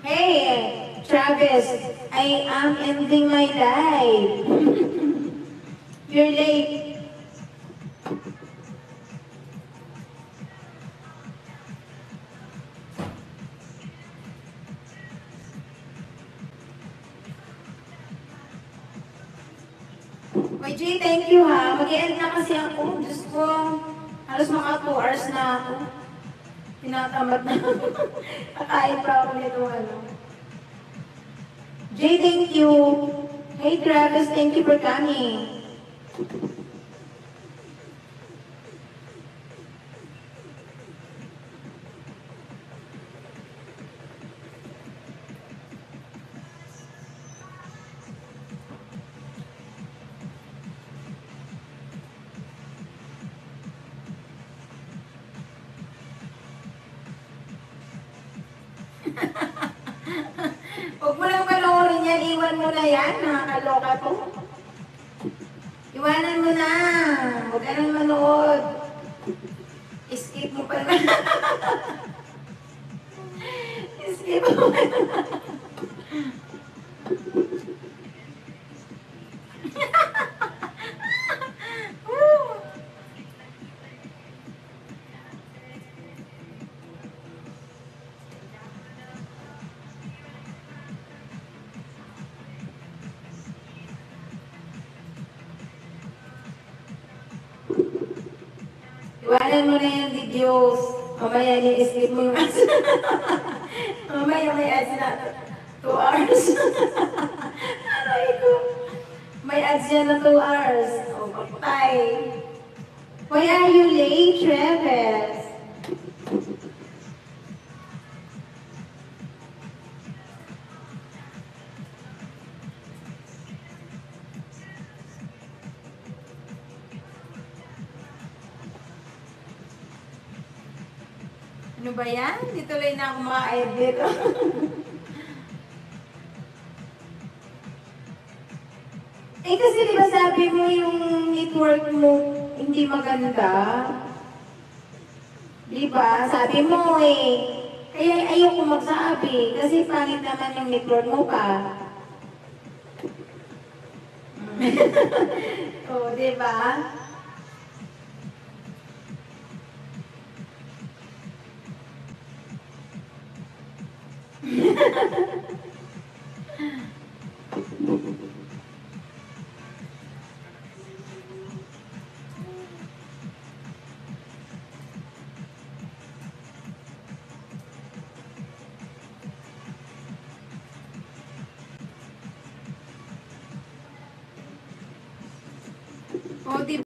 Hey, Travis, I am ending my life. You're late. Oy, Jay, thank you ha. Mag-end na kasi ako. Diyos ko, halos mga 2 hours na ako. Tinatamad na. Kakain pa ako nito, ano. Jay, thank you. Hey, Travis, thank you for coming. Huwag mo lang panoorin yan, iwan mo na yan, nakakaloka to. Iwanan mo na, huwag ka nang manood. Skip mo pa na. Skip mo pa na. Iwanan mo na yung videos. Mamaya i-skip mo yung ads. Mamaya may ads na 2 hours. Aray ko. May ads yan na 2 hours. O, patay. Why are you late, Travis? Ano ba yan? Di tuloy na ako maka-edit. Eh kasi di ba sabi mo yung network mo hindi maganda? Di ba? Sabi mo eh. Kaya ayoko magsabi kasi pangit naman yung network mo pa. O, di ba? O, di